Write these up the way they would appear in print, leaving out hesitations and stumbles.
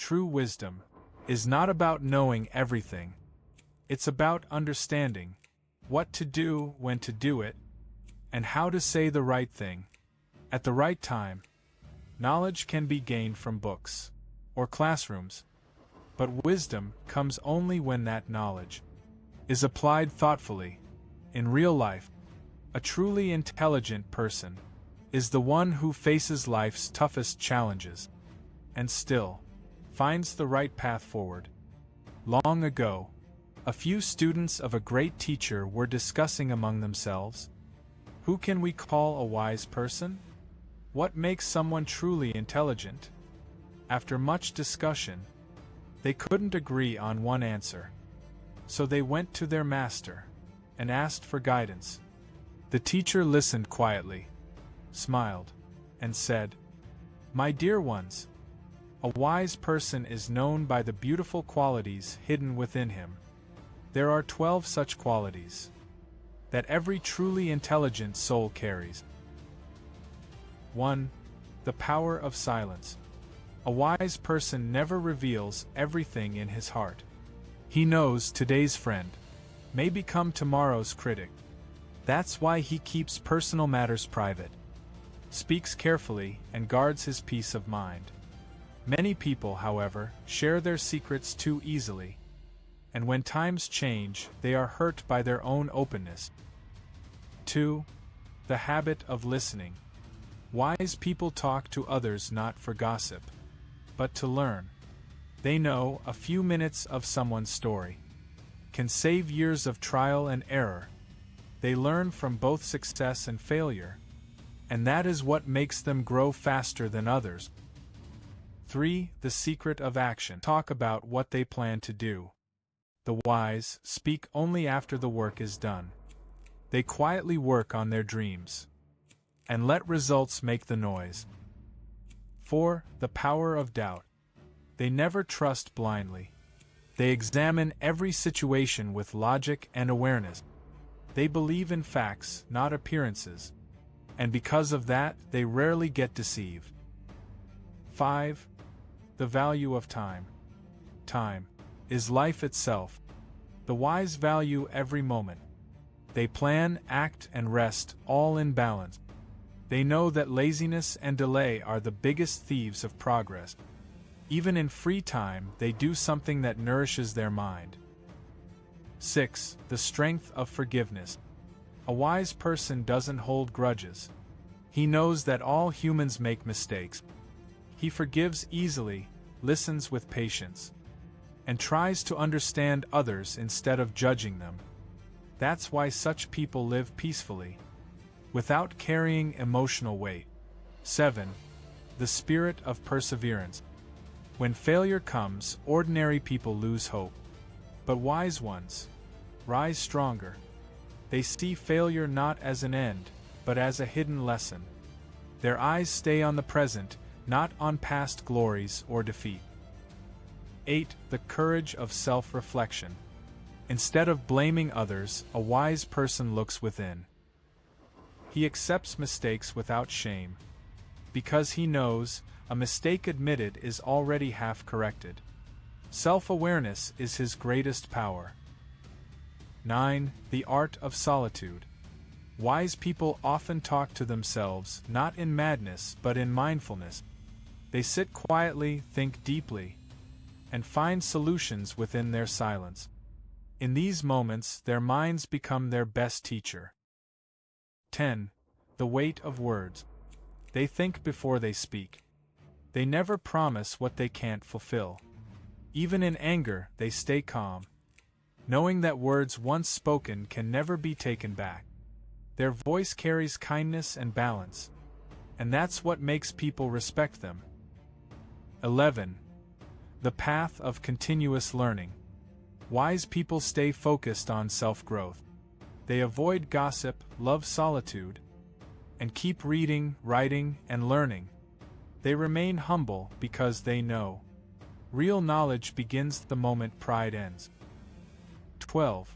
true wisdom is not about knowing everything. It's about understanding what to do, when to do it, and how to say the right thing at the right time. Knowledge can be gained from books or classrooms, but wisdom comes only when that knowledge is applied thoughtfully in real life. A truly intelligent person is the one who faces life's toughest challenges and still finds the right path forward. Long ago, a few students of a great teacher were discussing among themselves, who can we call a wise person? What makes someone truly intelligent? After much discussion, they couldn't agree on one answer. So they went to their master and asked for guidance. The teacher listened quietly, smiled, and said, "My dear ones, a wise person is known by the beautiful qualities hidden within him. There are 12 such qualities that every truly intelligent soul carries. 1. The power of silence. A wise person never reveals everything in his heart. He knows today's friend may become tomorrow's critic. That's why he keeps personal matters private, speaks carefully, and guards his peace of mind. Many people, however, share their secrets too easily, and when times change, they are hurt by their own openness. 2. The habit of listening. Wise people talk to others not for gossip, but to learn. They know a few minutes of someone's story can save years of trial and error. They learn from both success and failure, and that is what makes them grow faster than others. 3. The secret of action. Talk about what they plan to do. The wise speak only after the work is done. They quietly work on their dreams and let results make the noise. 4. The power of doubt. They never trust blindly. They examine every situation with logic and awareness. They believe in facts, not appearances, and because of that, they rarely get deceived. 5. The value of time. Time is life itself. The wise value every moment. They plan, act, and rest, all in balance. They know that laziness and delay are the biggest thieves of progress. Even in free time, they do something that nourishes their mind. 6. The strength of forgiveness. A wise person doesn't hold grudges. He knows that all humans make mistakes. He forgives easily, listens with patience, and tries to understand others instead of judging them. That's why such people live peacefully, without carrying emotional weight. 7. The spirit of perseverance. When failure comes, ordinary people lose hope. But wise ones rise stronger. They see failure not as an end, but as a hidden lesson. Their eyes stay on the present, not on past glories or defeat. 8. The courage of self-reflection. Instead of blaming others, a wise person looks within. He accepts mistakes without shame, because he knows a mistake admitted is already half corrected. Self-awareness is his greatest power. 9. The art of solitude. Wise people often talk to themselves, not in madness but in mindfulness. They sit quietly, think deeply, and find solutions within their silence. In these moments, their minds become their best teacher. 10. The weight of words. They think before they speak. They never promise what they can't fulfill. Even in anger, they stay calm, knowing that words once spoken can never be taken back. Their voice carries kindness and balance, and that's what makes people respect them. 11. The path of continuous learning. Wise people stay focused on self-growth. They avoid gossip, love solitude, and keep reading, writing, and learning. They remain humble because they know real knowledge begins the moment pride ends. 12.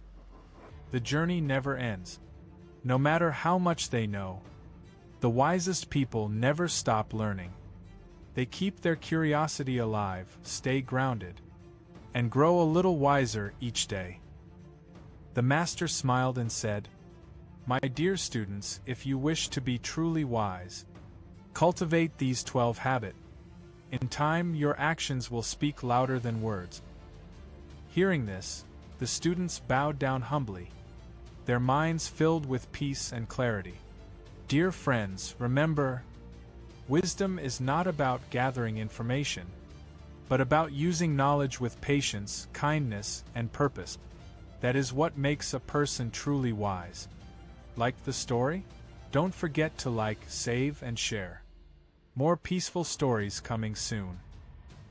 The journey never ends. No matter how much they know, the wisest people never stop learning. They keep their curiosity alive, stay grounded, and grow a little wiser each day. The master smiled and said, "My dear students, if you wish to be truly wise, cultivate these 12 habits. In time, your actions will speak louder than words." Hearing this, the students bowed down humbly, their minds filled with peace and clarity. Dear friends, remember, wisdom is not about gathering information, but about using knowledge with patience, kindness, and purpose. That is what makes a person truly wise. Like the story? Don't forget to like, save, and share. More peaceful stories coming soon.